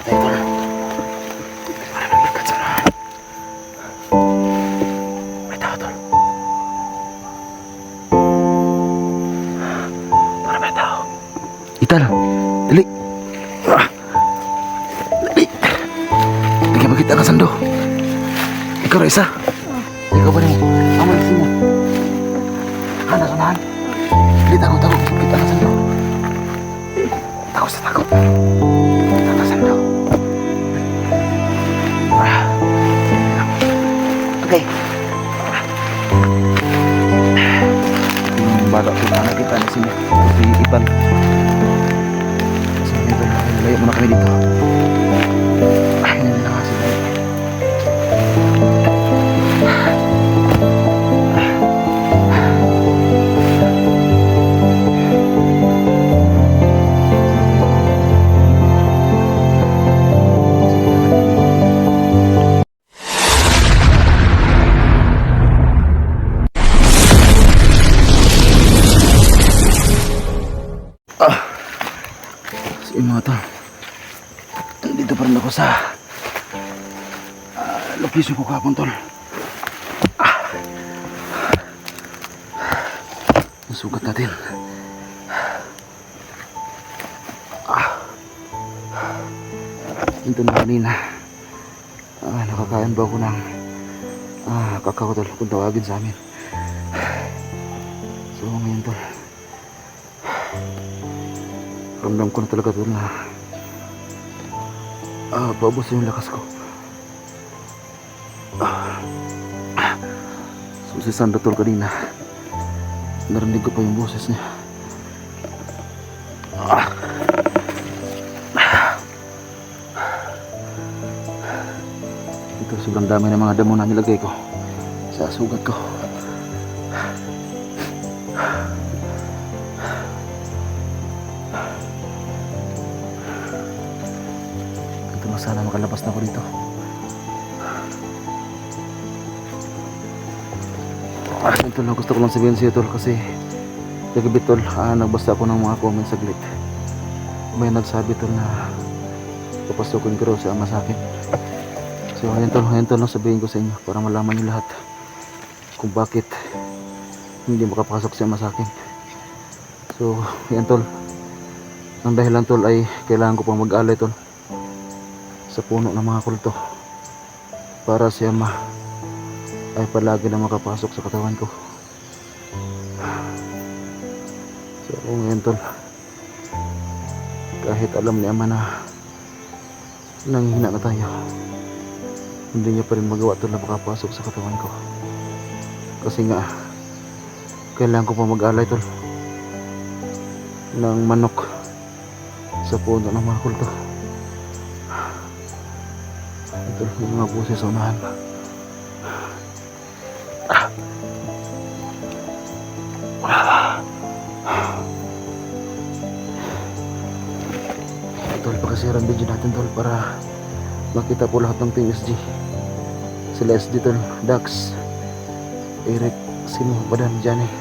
tayo tol. Para maglakad sa unahan. May tao tol. Para may tao. Ital, dali. Dali. Hindi ka makita ka sando. Ikaw Raisa. Ikaw ba rin? Aman na mo. Hana sa unahan. Dali, takot. Kita ka sando. Takot sa takot. Tatasan daw. Okay. Yung bata ko na nakita na si Ipan. Kasi ito na, layo muna kami dito. Hindi na kasi dito. Mga tol, nandito pa rin ako sa location ko kahapon tol. Nasugat natin. Ito na kanina. Nakakain ba ako ng kakao tol kung tawagin sa amin. So ngayon tol, ramdam ko na talaga tol na paubos yung lakas ko. So si Sandra tol kanina, narinig ko pa yung boses niya. Ito sobrang dami ng mga damo na nilagay ko sa sugat ko. Sana makalabas na ako dito. Ito lang gusto ko lang sabihin sa'yo tol, kasi kagabi tol, nagbasa ako ng mga comments saglit. May nagsabi tol na papasukin ko raw si ama sa akin. So ngayon tol lang sabihin ko sa inyo para malaman niyo lahat kung bakit hindi makapasok si ama sa akin. So yan tol, ang dahilan tol ay kailangan ko pang mag-alay tol sa puno ng mga kulto para si ama ay palagi na makapasok sa katawan ko. So ngayon tol, kahit alam ni ama na nanghihina na tayo, hindi niya pa rin magawa tol na makapasok sa katawan ko, kasi nga kailangan ko pa mag-alay tol ng manok sa puno ng mga kulto. Ito yung mga boses sa unahan. Tol, pakishare ang video natin tol para makita po lahat ng Team SG. Sila SG tol, Dax, Eric, Simo, Badan, Johnny.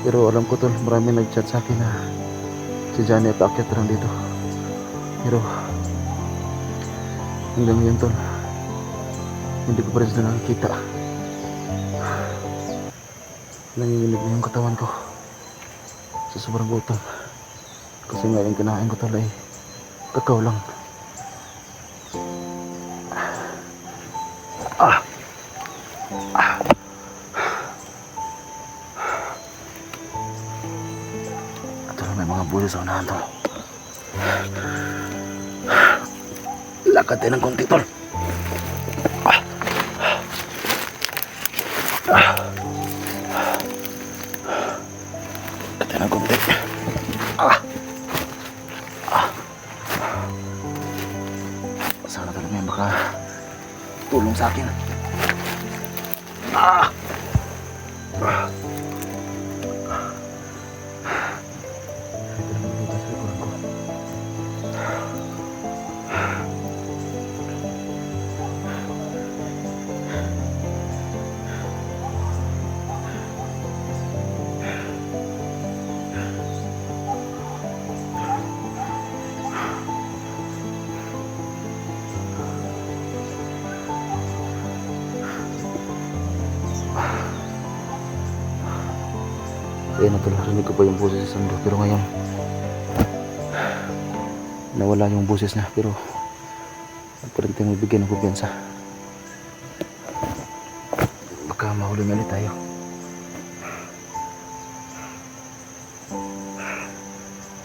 Pero alam ko tol, marami nag-chat sa akin na si Johnny at Akyat lang dito. Pero hanggang ngayon tol, hindi ko pa rin sila nakikita. Nanginginig na yung katawan ko sa sobrang gutom, kasi nga yung kinain ko tol ay kakao lang. Ito lang, may mga bulo sa unahan tol. Lakad tayo ng konti tol. Lakad tayo ng konti. Sana talaga may baka tulong sa akin. na tol, narinig ko pa yung boses sa Sando, pero ngayon nawala yung boses niya, pero pa rin tayong bibigyan ng kumpiyansa. Baka mahuli nga ulit tayo.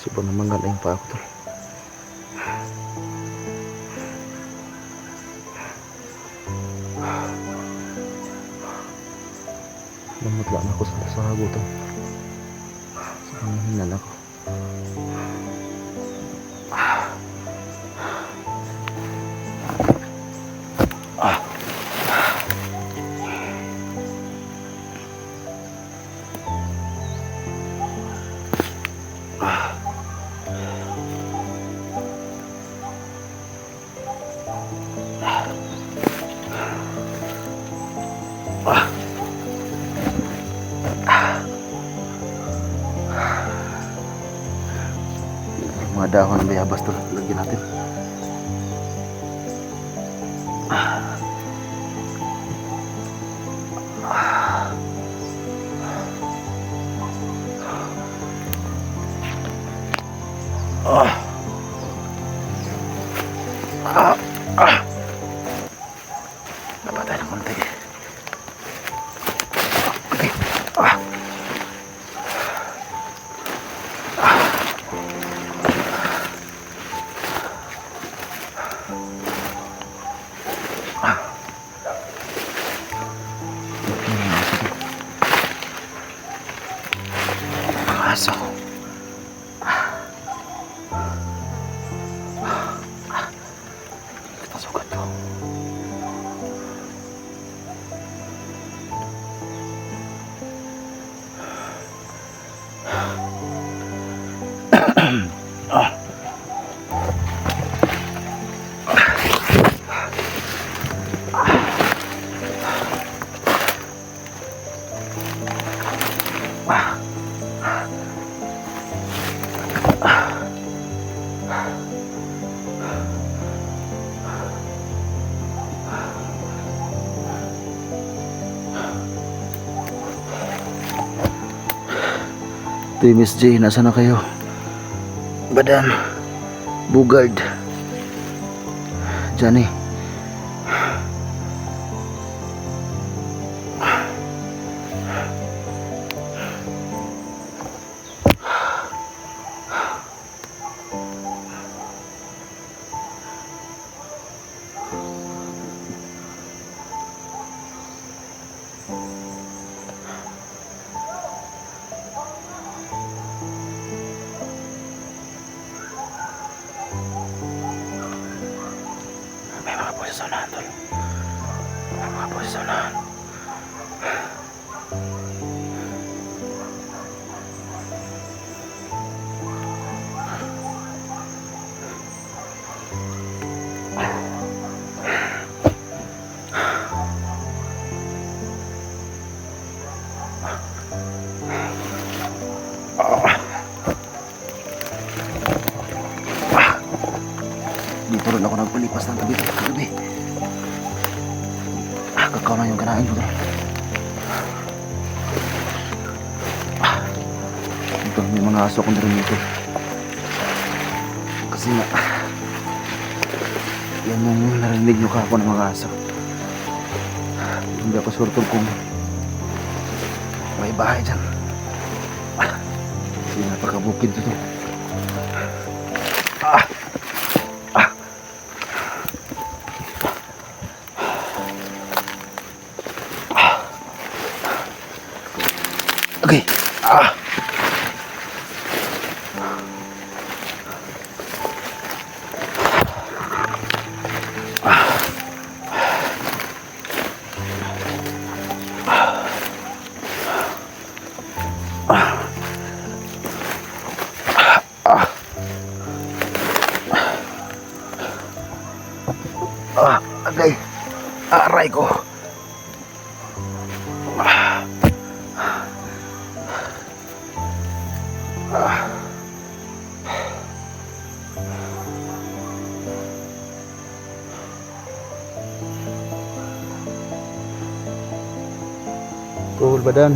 Sobrang namangal na yung paa ko tol. Lamot lang ako sa gutom. Sa panghinan ako. Mga dahon ng bayabas to, lagyan natin. Dapat tayo ng konti. Okay. Aso. Kita sugat to. Ito Miss J, nasa na kayo? Badan, Bugard, Johnny. May mga boses sa unahan, tol. May mga boses sa unahan. Dito rin ako nagpalipas ng gabi. Kakao na yung kanain ko. Ito, may mga aso ko na rin dito. Kasi nga, yan yung narinig nyo kako ng mga aso. Hindi ako surtol kung may bahay dyan. Kasi napakabukid dito. Okay. Okay. Aray ko. Tuhol badan.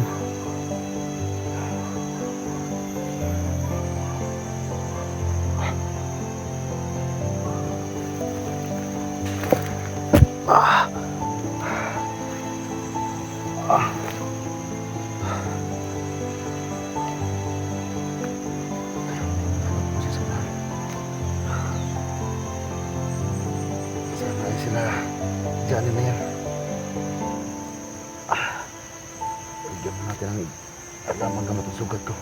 Ah. Ah. Sana ay sila Johnny na yan. Bigyan mo natin ang alam ang gamot ng sugat ko.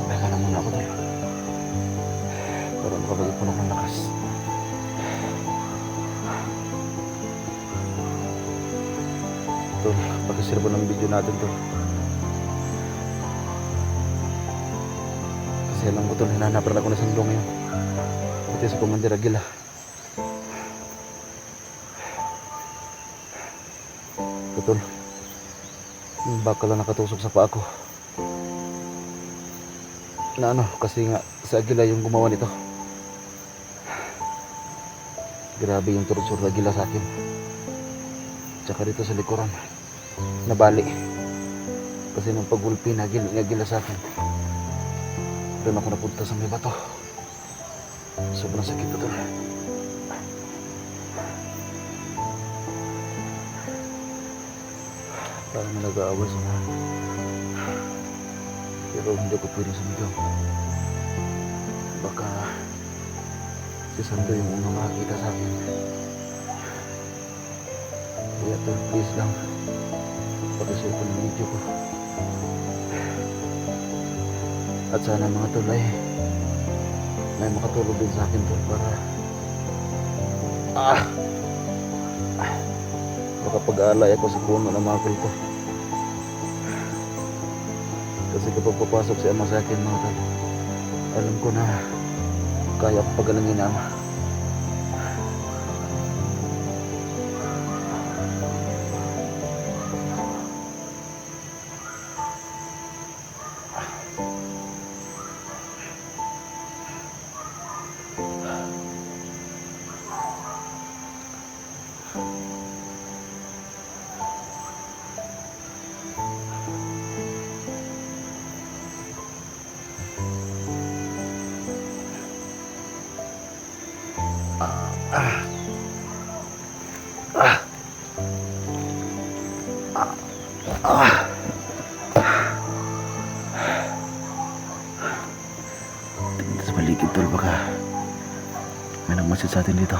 Teka na muna ako tayo. Para makabalik ko ng lakas. Tol, pag-share po ng video natin to. Kasi alam ko tol, hinahanapan ako na sandlo ngayon. Pati sa Commander Aguila. Tol, yung bakal lang nakatusok sa paa ko. Na ano, kasi nga sa Aguila yung gumawa nito. Grabe yung torture na Aguila sa akin. Tsaka dito sa likuran, nabali. Kasi nung pagulpi na Aguila sa akin, doon ako napunta sa may bato. Sobrang sakit ko doon. Parang may nag-aaway sa mga. Pero hindi ko pwedeng sumigaw. Baka si Sando yung unang makakita sa akin. Kaya tol, please lang, pag-share ko ng video ko. At sana mga tol ay may makatulog din sa akin tol para makapag-aalay ako sa puno ng mga kulto. Kasi kapag papasok si Ama sa akin mga tol, alam ko na kaya ko pagalangin na Ama. Tingnan sa paligid tol, baka may nagmasid sa atin dito.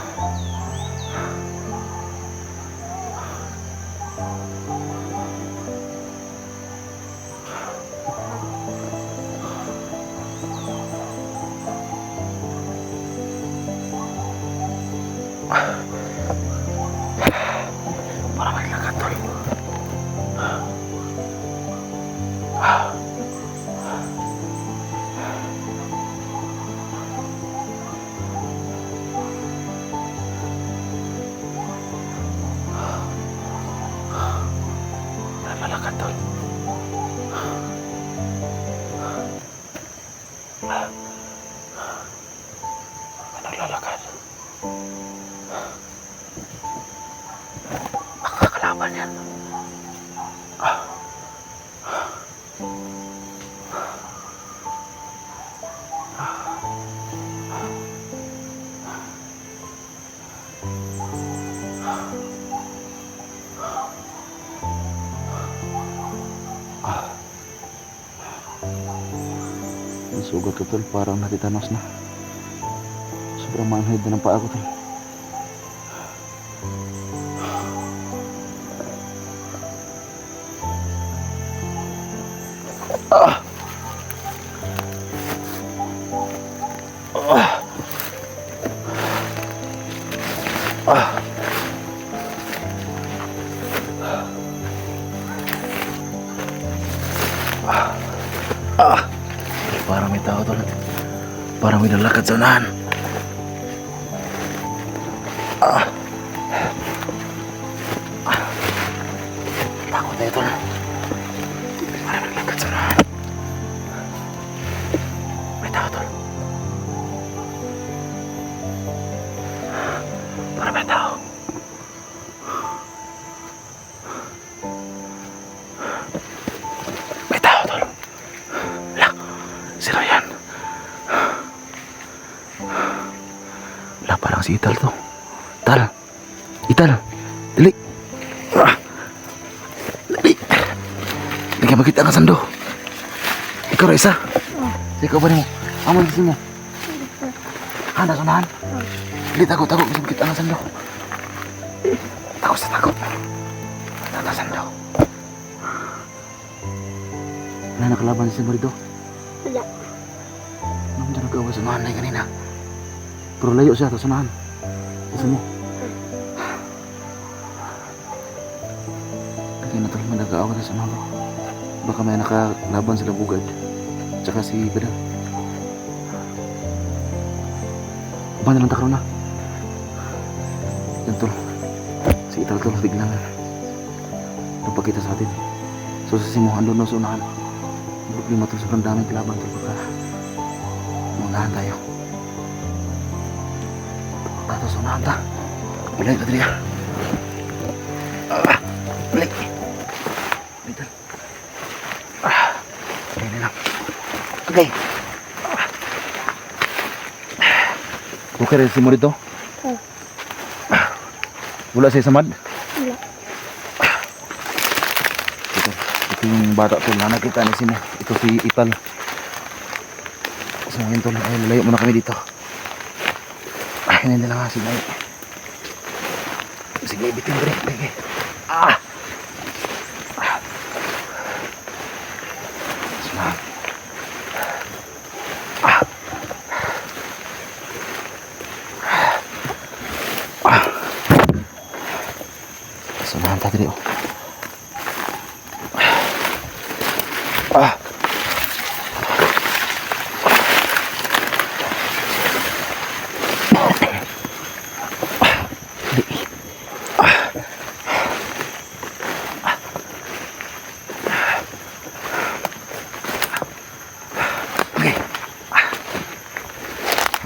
Para may lakad tol. Malakad tol. Naglalakad. Makakalaban yan. Ang sugat ko tol, parang natitanos na. Sobrang manhid na ng paa ko tol. Ah. Ah. Ah. Ah. Parang may tao tol. Parang may lalakad sa unahan. Ah. Ah. Takot na ito na. Parang may lalakad sa unahan. May tao tol. Parang may tao. May tao tol. Wala. Sino yan? Wala, parang si Ital to. Tal. Ital. Dali. Ah. Dali. Hindi ka makita ang sando. Ikaw Raisa. Ikaw ba mo? Aman kasi mo. Handa sunahan. Dali, tago. Bisa makita ang sando. Tago sa tago. Handa sando. Wala nakalaban si Marido. Wala. Nung dyan nag-awa sa unahan na kanina. Pero layo siya, tapos unahan. Isa mo. Kaya na talagang nag-aawa na sa unahan to. Baka may nakalaban sila bugad. Tsaka si Beda. Ba na lang takro na. Yan tol. Si Ital tol, biglang napakita sa atin. So sa simuhan doon na sa unahan. Problema tol, sobrang daming kalaban tol. Baka maunahan tayo. Tato sa unahan ta. Bilay ka dali ah. Bilay. Bilay tol. Bilay na lang. Okay. Okay rin si mo dito? Oo. Wala siya samad? Wala. Ito yung bata tol na nakita ni Simo. Ito si Ital. So ngayon tol, ay lalayo muna kami dito. Ay, hindi lang nga sige. Sige, bitin ko rin. Sige. Ah! Sima. Ah! Ah! Sumahan tayo dito. Ah!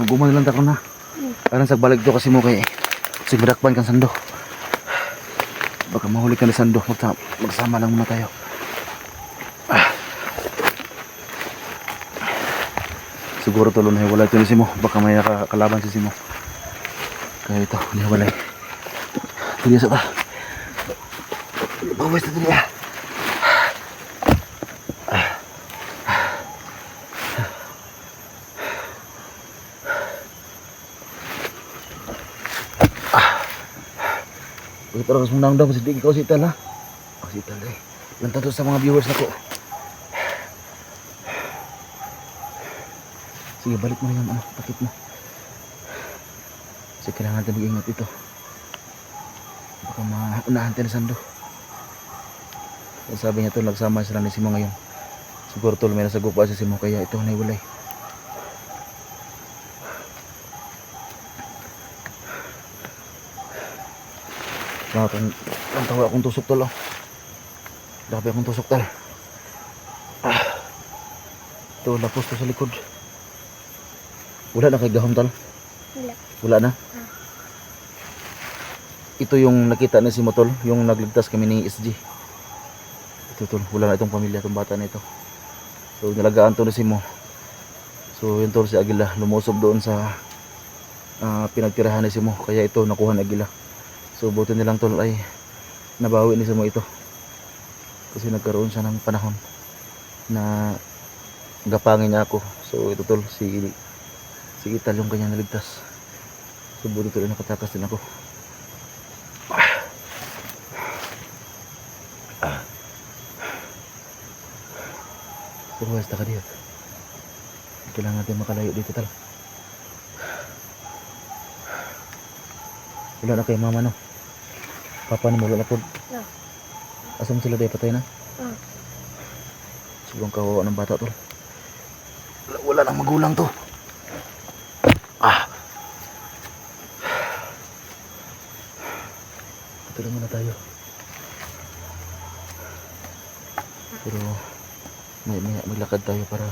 Guman lang tako na. Parang sagbalik to kasi mo kay sigmadakpan kang sando. Baka mahuli ka na sando. Magsama lang muna tayo. Siguro tulo na wala ito ni Simo. Baka may nakakalaban si Simo. Kaya ito, hindi walay. Tuloy sa ta. Bawis na tuloy ah. Pero mas munang daw si ikaw si Ital ha. Ako si Ital eh. Lantan to sa mga viewers na ko. Sige, balik mo rin yung takip mo. Kasi kailangan natin mag-ingat ito. Baka maunahan tayo na sando. Sabi niya to, nagsama sila ni Simo ngayon. Siguro tol, may nasago pa si Simo kaya ito naiwalay. Ang tawa akong tusok tol oh. Dabi akong tusok tol. Ito, lapos to sa likod. Wala na kay gahom tol? Wala. Wala na? Ito yung nakita ni Simo tol, yung nagligtas kami ni SG. Ito tol, wala na itong pamilya, itong bata na ito. So nalagaan to ni Simo. So yun tol, si Agila lumusob doon sa pinagtirahan ni Simo. Kaya ito nakuha ni Agila. So buti nilang tol ay nabawi ni Simo ito. Kasi nagkaroon siya ng panahon na gapangin niya ako. So ito tol, si Ital yung kanya naligtas. So buti tol, nakatakas din ako. Pero basta ka dito. Kailangan natin makalayo dito tal. Wala na kay mama no. Papa ni mo wala po. No. Asam sila day patay na? Ah. Sobrang kawawa ng bata tol. Wala nang magulang to. Tuloy muna tayo. Pero may lakad tayo para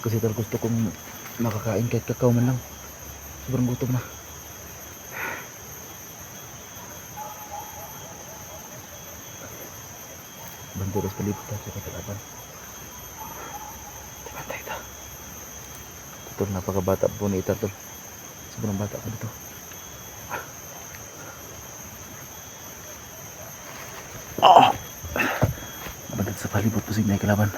kasi tal gusto kong makakain kahit kakao man lang. Sobrang gutom na. Banturas palibot tayo sa katalaban. Tumantay ta. Tol, napakabata po ni Itar tol. Sobrang bata pa dito. Mabagat sa palibot po may kalaban.